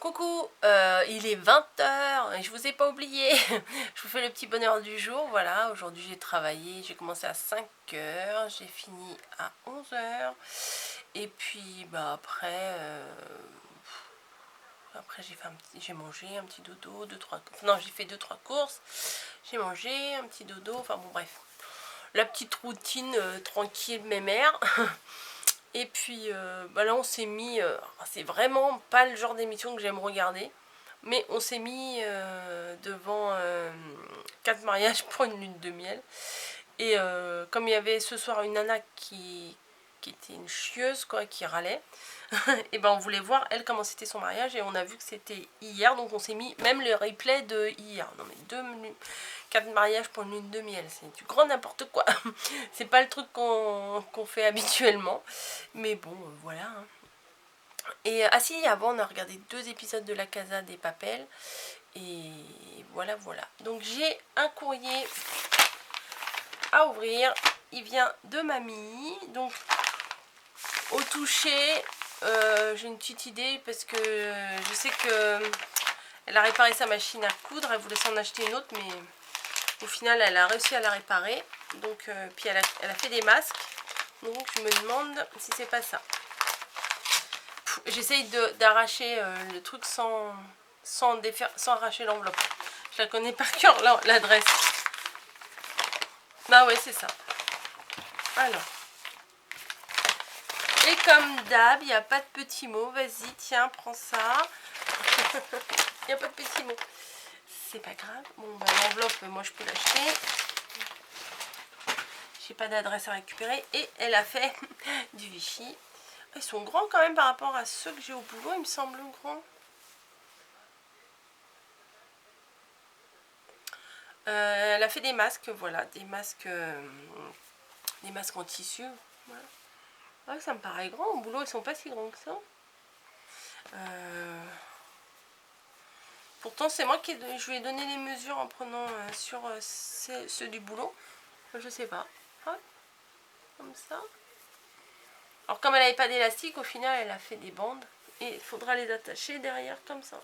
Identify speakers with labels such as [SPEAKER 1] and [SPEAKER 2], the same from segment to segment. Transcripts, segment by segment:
[SPEAKER 1] Coucou, il est 20 h et je vous ai pas oublié. Je vous fais le petit bonheur du jour. Voilà, aujourd'hui j'ai travaillé, j'ai commencé à 5 h, j'ai fini à 11 h. Et puis bah après j'ai mangé un petit dodo, non, j'ai fait 2-3 courses. J'ai mangé un petit dodo, enfin bon bref. La petite routine tranquille mémère. Et puis bah là on s'est mis, c'est vraiment pas le genre d'émission que j'aime regarder, mais on s'est mis devant 4 mariages pour une lune de miel. Et comme il y avait ce soir une nana qui était une chieuse quoi, qui râlait, et ben on voulait voir elle comment c'était son mariage et on a vu que c'était hier, donc on s'est mis même le replay de hier. Non mais 4 mariages pour une lune de miel, c'est du grand n'importe quoi. C'est pas le truc qu'on fait habituellement, mais bon voilà. Et ah si, avant on a regardé 2 épisodes de La Casa des Papel et voilà. Donc j'ai un courrier à ouvrir, il vient de mamie, donc au toucher j'ai une petite idée parce que je sais que elle a réparé sa machine à coudre, elle voulait s'en acheter une autre mais au final elle a réussi à la réparer. Donc puis elle a fait des masques, donc je me demande si c'est pas ça. J'essaye d'arracher le truc sans arracher l'enveloppe. Je la connais par cœur l'adresse. Bah ouais, c'est ça. Alors. Et comme d'hab, il n'y a pas de petits mots. Vas-y, tiens, prends ça. Il n'y a pas de petits mots. C'est pas grave. Bon, bah, l'enveloppe, moi, je peux l'acheter. J'ai pas d'adresse à récupérer. Et elle a fait du Vichy. Ils sont grands quand même par rapport à ceux que j'ai au boulot. Il me semble grands. Elle a fait des masques, voilà. Des masques en tissu. Voilà. Ouais, ça me paraît grand. Au boulot, ils sont pas si grands que ça. Pourtant, c'est moi qui je lui ai donné les mesures en prenant sur ceux du boulot. Je sais pas. Hop, comme ça. Alors, comme elle n'avait pas d'élastique, au final, elle a fait des bandes. Et il faudra les attacher derrière comme ça.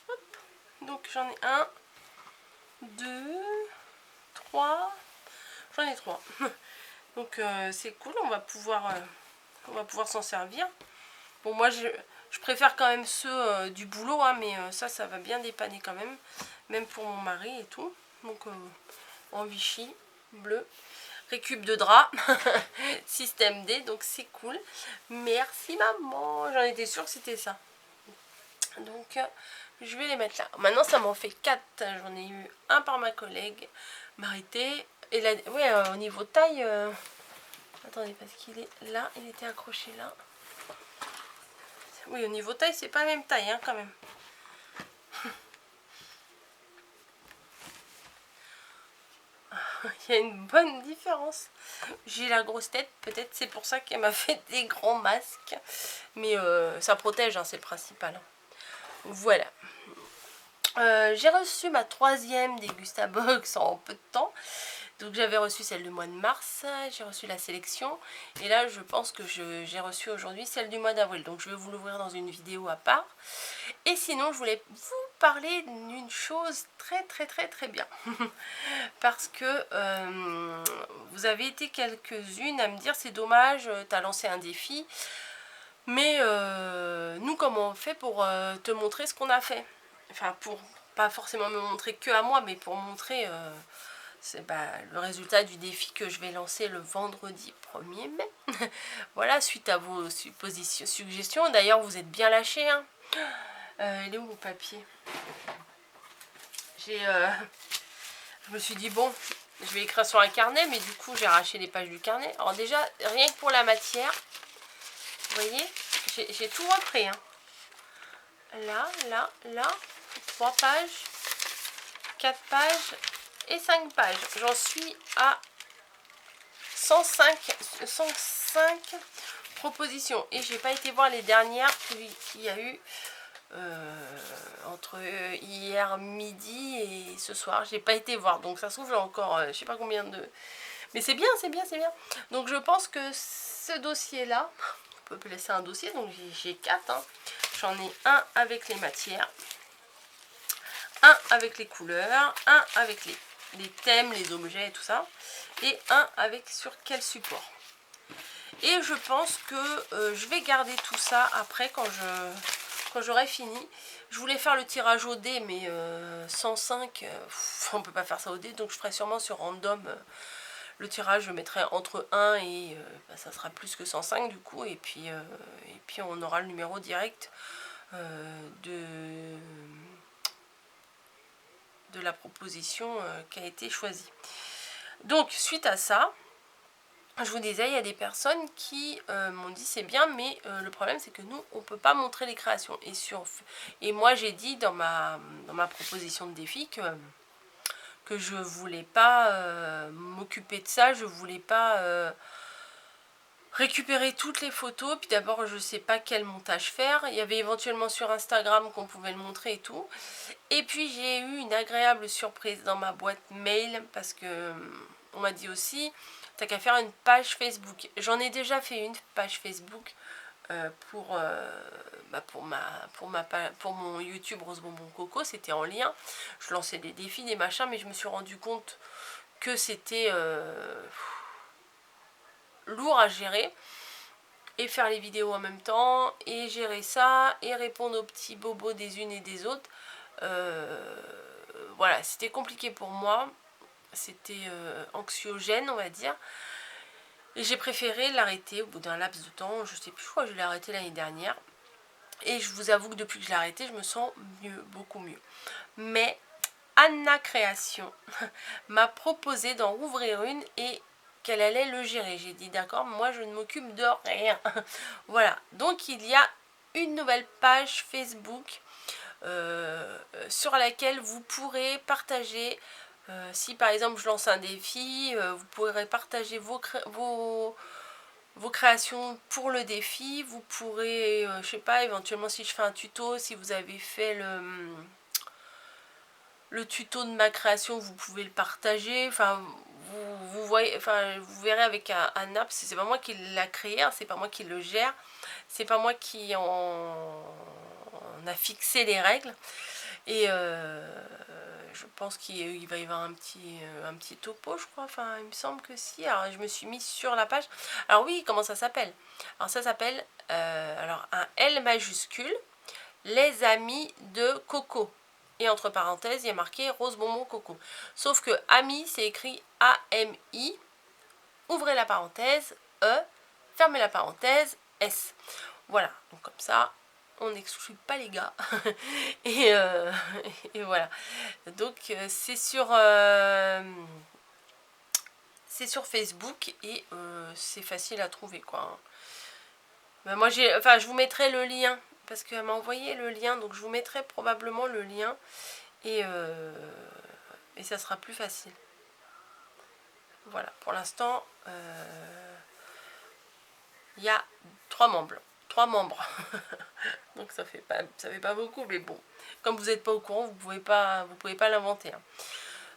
[SPEAKER 1] Hop. Donc, j'en ai 1, 2, 3. J'en ai 3. Donc, c'est cool. On va pouvoir s'en servir. Bon, moi, je préfère quand même ceux du boulot, hein, mais ça va bien dépanner quand même. Même pour mon mari et tout. Donc, en Vichy, bleu. Récup de drap. Système D, donc c'est cool. Merci maman. J'en étais sûre que c'était ça. Donc, je vais les mettre là. Maintenant, ça m'en fait 4. J'en ai eu un par ma collègue, Marité. Et là, ouais, au niveau taille... attendez, parce qu'il est là. Il était accroché là. Oui, au niveau taille, c'est pas la même taille, hein, quand même. Il y a une bonne différence. J'ai la grosse tête, peut-être c'est pour ça qu'elle m'a fait des grands masques. Mais ça protège, hein, c'est le principal. Voilà. J'ai reçu ma 3e Dégustabox en peu de temps. Donc j'avais reçu celle du mois de mars, j'ai reçu la sélection. Et là je pense que j'ai reçu aujourd'hui celle du mois d'avril. Donc je vais vous l'ouvrir dans une vidéo à part. Et sinon je voulais vous parler d'une chose très bien. Parce que vous avez été quelques-unes à me dire c'est dommage, tu as lancé un défi. Mais nous comment on fait pour te montrer ce qu'on a fait? Enfin pour pas forcément me montrer que à moi, mais pour montrer le résultat du défi que je vais lancer le vendredi 1er mai. Voilà, suite à vos suggestions. D'ailleurs, vous êtes bien lâchés. Hein. Il est où mon papier? Je me suis dit, bon, je vais écrire sur un carnet, mais du coup, j'ai arraché les pages du carnet. Alors déjà, rien que pour la matière, vous voyez, j'ai tout repris. Hein. Là, 3 pages, 4 pages et 5 pages. J'en suis à 105 propositions. Et j'ai pas été voir les dernières qu'il y a eu entre hier midi et ce soir. J'ai pas été voir. Donc ça se trouve, j'ai encore je sais pas combien de... Mais c'est bien. Donc je pense que ce dossier-là, on peut laisser un dossier, donc j'ai 4. Hein. j'en ai un avec les matières, un avec les couleurs, un avec les thèmes, les objets et tout ça, et un avec sur quel support. Et je pense que je vais garder tout ça après quand j'aurai fini. Je voulais faire le tirage au dé, mais 105, on peut pas faire ça au dé, donc je ferai sûrement sur random. Le tirage, je mettrai entre 1 et ça sera plus que 105 du coup, et puis on aura le numéro direct de la proposition qui a été choisie. Donc suite à ça, je vous disais, il y a des personnes qui m'ont dit c'est bien, mais le problème c'est que nous on peut pas montrer les créations. Et moi j'ai dit dans ma proposition de défi que je voulais pas m'occuper de ça, je voulais pas récupérer toutes les photos. Puis d'abord je sais pas quel montage faire. Il y avait éventuellement sur Instagram qu'on pouvait le montrer et tout. Et puis j'ai eu une agréable surprise dans ma boîte mail parce que on m'a dit aussi t'as qu'à faire une page Facebook. J'en ai déjà fait une page Facebook pour mon YouTube Rose Bonbon Coco. C'était en lien. Je lançais des défis, des machins, mais je me suis rendu compte que c'était lourd à gérer. Et faire les vidéos en même temps, et gérer ça, et répondre aux petits bobos des unes et des autres. Voilà, c'était compliqué pour moi. C'était anxiogène, on va dire. Et j'ai préféré l'arrêter au bout d'un laps de temps. Je sais plus, je crois que je l'ai arrêté l'année dernière. Et je vous avoue que depuis que je l'ai arrêté, je me sens mieux, beaucoup mieux. Mais Anna Création m'a proposé d'en rouvrir une et qu'elle allait le gérer. J'ai dit d'accord, moi je ne m'occupe de rien. Voilà, donc il y a une nouvelle page Facebook sur laquelle vous pourrez partager. Si par exemple je lance un défi, vous pourrez partager vos créations pour le défi. Vous pourrez, je sais pas, éventuellement si je fais un tuto, si vous avez fait le tuto de ma création, vous pouvez le partager. Enfin, vous voyez, enfin, vous verrez avec un app, c'est pas moi qui l'a créé, hein, c'est pas moi qui le gère, c'est pas moi qui en a fixé les règles. Et je pense qu'il va y avoir un petit topo, je crois. Enfin, il me semble que si. Alors, je me suis mise sur la page. Alors oui, comment ça s'appelle? Alors ça s'appelle alors un L majuscule, les amis de Coco. Et entre parenthèses, il y a marqué Rose Bonbon Coco. Sauf que ami, c'est écrit A-M-I. Ouvrez la parenthèse, E. Fermez la parenthèse, S. Voilà. Donc comme ça, on n'exclut pas les gars. et voilà. Donc c'est sur Facebook et c'est facile à trouver quoi. Ben, moi je vous mettrai le lien parce qu'elle m'a envoyé le lien, donc je vous mettrai probablement le lien et ça sera plus facile. Voilà, pour l'instant il y a 3 membres. 3 membres. Donc ça fait pas beaucoup, mais bon. Comme vous n'êtes pas au courant, vous pouvez pas l'inventer. Hein.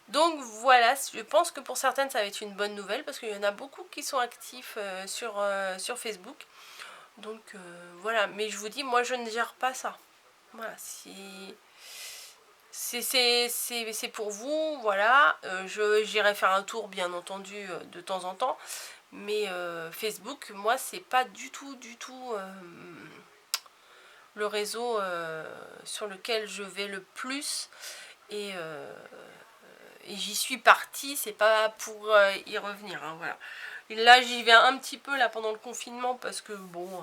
[SPEAKER 1] Donc voilà, je pense que pour certaines ça va être une bonne nouvelle parce qu'il y en a beaucoup qui sont actifs sur Facebook. Donc voilà, mais je vous dis, moi je ne gère pas ça. Voilà, c'est pour vous, voilà. J'irai faire un tour bien entendu de temps en temps. Mais Facebook, moi c'est pas du tout le réseau sur lequel je vais le plus. Et j'y suis partie, c'est pas pour y revenir, hein, voilà. Et là j'y vais un petit peu là pendant le confinement parce que bon,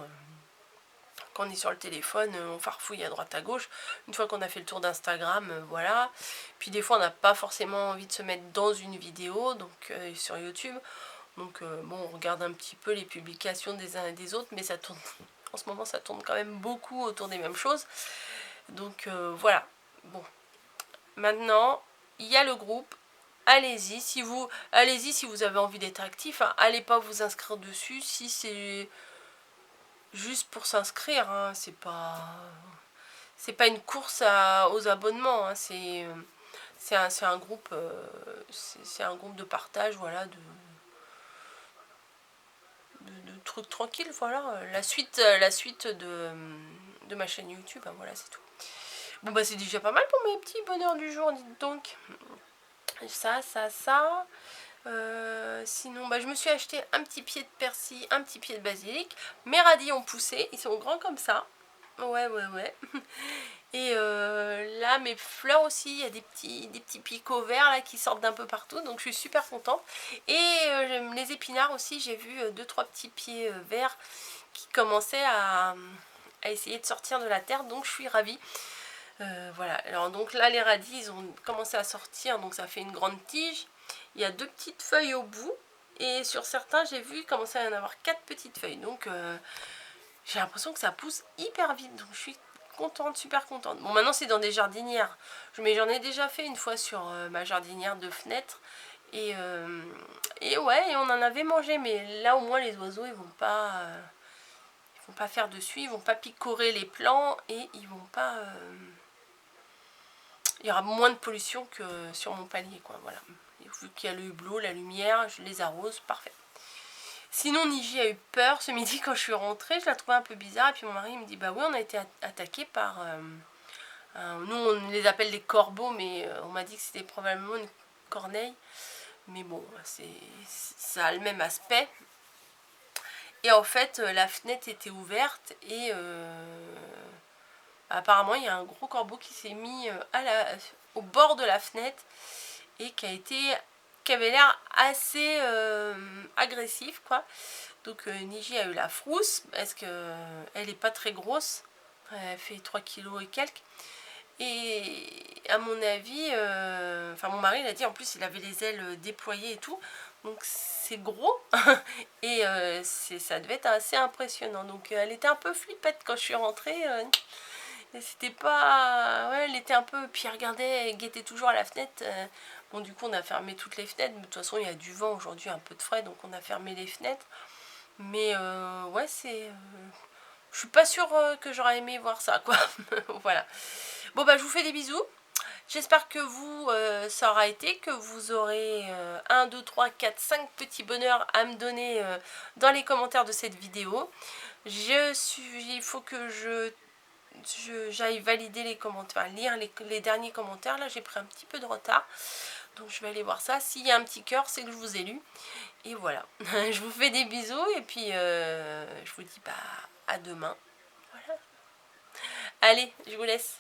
[SPEAKER 1] quand on est sur le téléphone, on farfouille à droite à gauche. Une fois qu'on a fait le tour d'Instagram, voilà. Puis des fois on n'a pas forcément envie de se mettre dans une vidéo, donc sur YouTube. Donc bon, on regarde un petit peu les publications des uns et des autres, mais ça tourne, en ce moment ça tourne quand même beaucoup autour des mêmes choses. Donc voilà, bon. Maintenant, il y a le groupe. Allez-y si vous avez envie d'être actif. Hein. Allez pas vous inscrire dessus si c'est juste pour s'inscrire. Hein. C'est pas une course aux abonnements. Hein. C'est un groupe de partage, voilà, de trucs tranquilles. Voilà, la suite de ma chaîne YouTube, hein, voilà c'est tout. Bon bah c'est déjà pas mal pour mes petits bonheurs du jour, dites donc. Ça. Sinon bah je me suis acheté un petit pied de persil, un petit pied de basilic. Mes radis ont poussé, ils sont grands comme ça. Ouais. Et là mes fleurs aussi, il y a des petits picots verts là qui sortent d'un peu partout, donc je suis super contente. Et les épinards aussi, j'ai vu 2-3 petits pieds verts qui commençaient à essayer de sortir de la terre, donc je suis ravie. Voilà, alors donc là les radis ils ont commencé à sortir, donc ça fait une grande tige. Il y a 2 petites feuilles au bout, et sur certains j'ai vu commencer à y en avoir 4 petites feuilles, donc j'ai l'impression que ça pousse hyper vite, donc je suis contente, super contente. Bon maintenant c'est dans des jardinières, mais j'en ai déjà fait une fois sur ma jardinière de fenêtre, et ouais, et on en avait mangé, mais là au moins les oiseaux ils vont pas faire dessus, ils vont pas picorer les plants, et ils vont pas il y aura moins de pollution que sur mon palier, quoi, voilà. Et vu qu'il y a le hublot, la lumière, je les arrose, parfait. Sinon, Niji a eu peur ce midi quand je suis rentrée, je la trouvais un peu bizarre, et puis mon mari me dit, bah oui, on a été attaqué par... nous, on les appelle des corbeaux, mais on m'a dit que c'était probablement une corneille. Mais bon, ça a le même aspect. Et en fait, la fenêtre était ouverte, et... apparemment, il y a un gros corbeau qui s'est mis au bord de la fenêtre et qui avait l'air assez agressif, quoi. Donc Niji a eu la frousse parce que elle est pas très grosse, elle fait 3 kilos et quelques. Et à mon avis, enfin mon mari il a dit, en plus il avait les ailes déployées et tout, donc c'est gros. Et ça devait être assez impressionnant. Donc elle était un peu flippette quand je suis rentrée. C'était pas... Ouais, elle était un peu... Puis elle regardait, elle guettait toujours à la fenêtre. Bon, du coup, on a fermé toutes les fenêtres. Mais de toute façon, il y a du vent aujourd'hui, un peu de frais. Donc, on a fermé les fenêtres. Mais, ouais, c'est... je suis pas sûre que j'aurais aimé voir ça, quoi. Voilà. Bon, bah, je vous fais des bisous. J'espère que vous, ça aura été, que vous aurez 1, 2, 3, 4, 5 petits bonheurs à me donner dans les commentaires de cette vidéo. Il faut que j'aille valider les commentaires, enfin, lire les derniers commentaires. Là j'ai pris un petit peu de retard, donc je vais aller voir ça. S'il y a un petit cœur, c'est que je vous ai lu. Et voilà. Je vous fais des bisous, et puis je vous dis bah à demain. Voilà. Allez, je vous laisse.